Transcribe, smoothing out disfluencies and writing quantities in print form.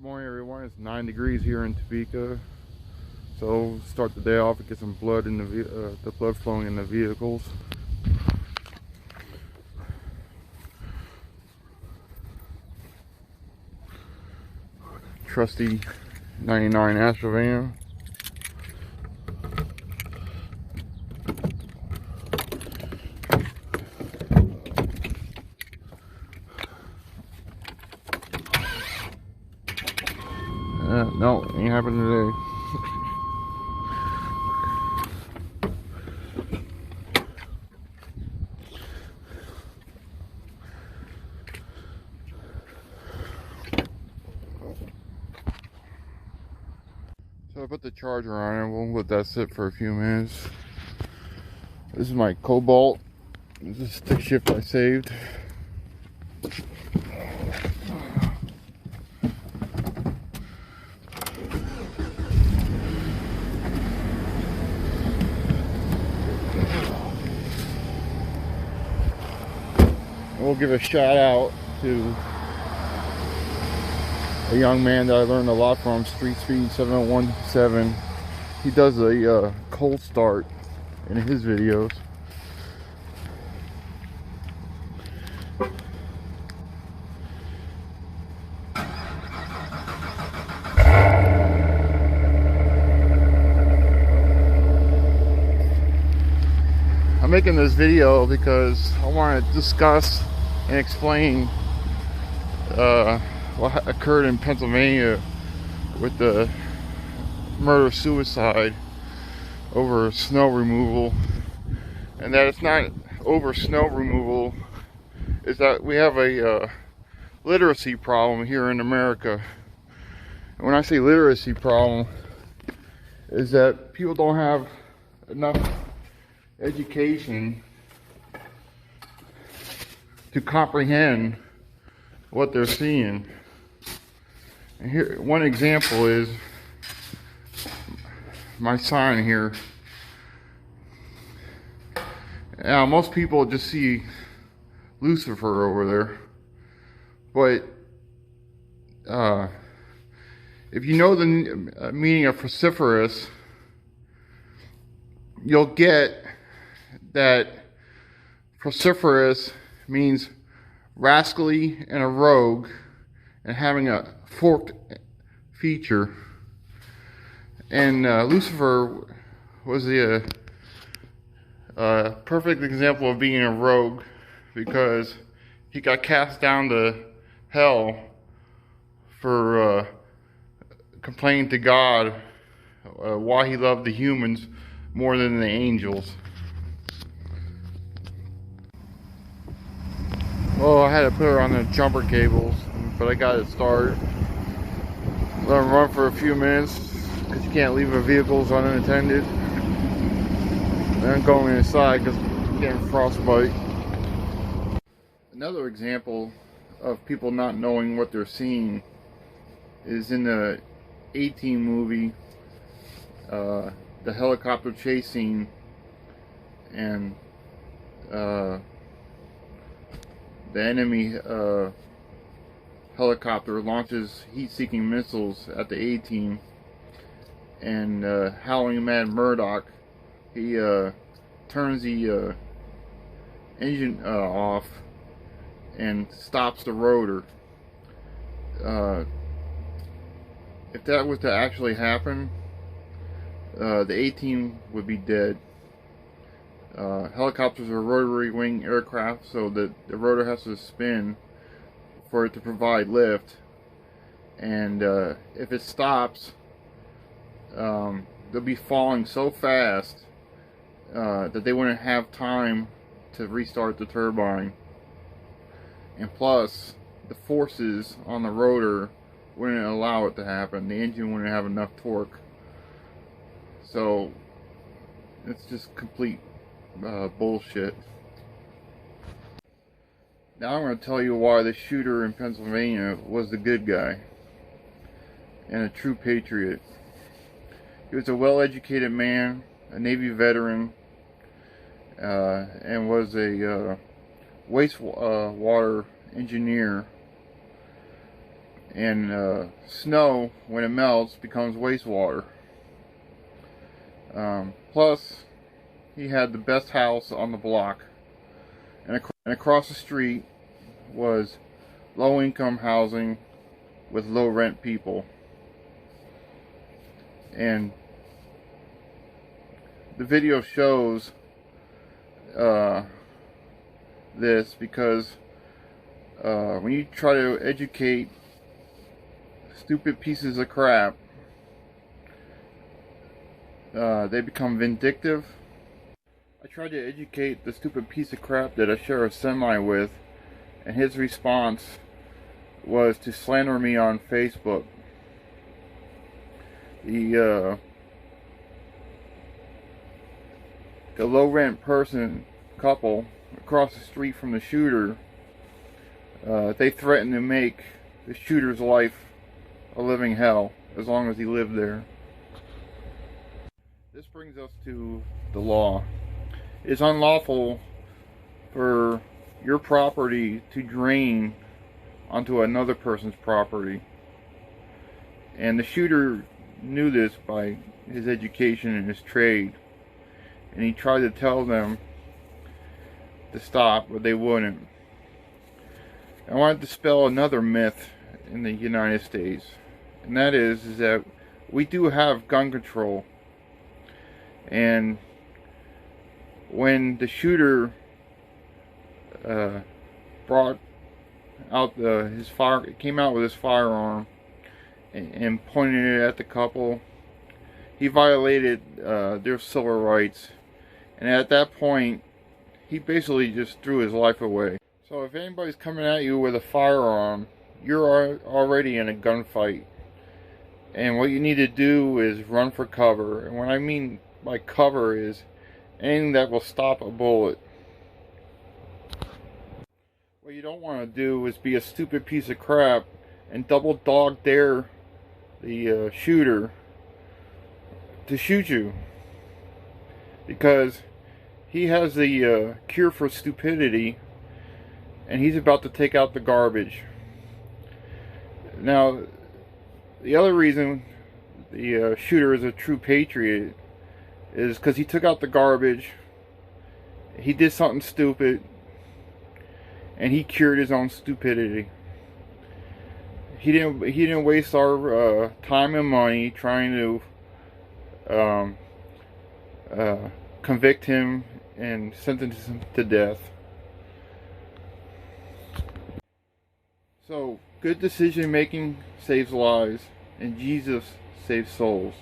morning, everyone. It's 9 degrees here in Topeka. So start the day off and get some blood in the blood flowing in the vehicles. Trusty 99 Astro van. No, ain't happening today. So I put the charger on and we'll let that sit for a few minutes. This is my Cobalt. This is a stick shift I saved. We'll give a shout out to a young man that I learned a lot from, Street Speed 7017. He does a cold start in his videos. I'm making this video because I want to discuss and explain what occurred in Pennsylvania with the murder-suicide over snow removal, and that it's not over snow removal, is that we have a literacy problem here in America. And when I say literacy problem, is that people don't have enough education to comprehend what they're seeing. And here, one example is my sign here. Now, most people just see Lucifer over there, but if you know the meaning of vociferous, you'll get that vociferous means rascally and a rogue and having a forked feature. And Lucifer was the perfect example of being a rogue, because he got cast down to hell for complaining to God why he loved the humans more than the angels. Well, I had to put her on the jumper cables, but I got it started. Let them run for a few minutes, because you can't leave the vehicles unattended. Then going inside because I'm getting frostbite. Another example of people not knowing what they're seeing is in the A-Team movie, the helicopter chase scene, and the enemy helicopter launches heat-seeking missiles at the A-Team, and Howling Mad Murdoch, he turns the engine off and stops the rotor. If that was to actually happen, the A-Team would be dead. Helicopters are rotary wing aircraft, so that the rotor has to spin for it to provide lift, and if it stops, they'll be falling so fast that they wouldn't have time to restart the turbine. And plus, the forces on the rotor wouldn't allow it to happen. The engine wouldn't have enough torque. So it's just complete bullshit. Now I'm going to tell you why the shooter in Pennsylvania was the good guy and a true patriot. He was a well-educated man, a Navy veteran, and was a wastewater engineer. And snow, when it melts, becomes wastewater. Plus, he had the best house on the block, and across the street was low-income housing with low-rent people. And the video shows this because when you try to educate stupid pieces of crap, they become vindictive. I tried to educate the stupid piece of crap that I share a semi with, and his response was to slander me on Facebook. The low-rent couple across the street from the shooter, they threatened to make the shooter's life a living hell as long as he lived there. This brings us to the law. It's unlawful for your property to drain onto another person's property. And the shooter knew this by his education and his trade. And he tried to tell them to stop, but they wouldn't. I wanted to dispel another myth in the United States. And that is that we do have gun control. And when the shooter brought out came out with his firearm and pointed it at the couple, he violated their civil rights. And at that point, he basically just threw his life away. So if anybody's coming at you with a firearm, you're already in a gunfight. And what you need to do is run for cover. And what I mean by cover is anything that will stop a bullet. What you don't want to do is be a stupid piece of crap and double dog dare the shooter to shoot you, because he has the cure for stupidity, and he's about to take out the garbage. Now, the other reason the shooter is a true patriot is because he took out the garbage, he did something stupid, and he cured his own stupidity. He didn't waste our time and money trying to convict him and sentence him to death. So, good decision making saves lives, and Jesus saves souls.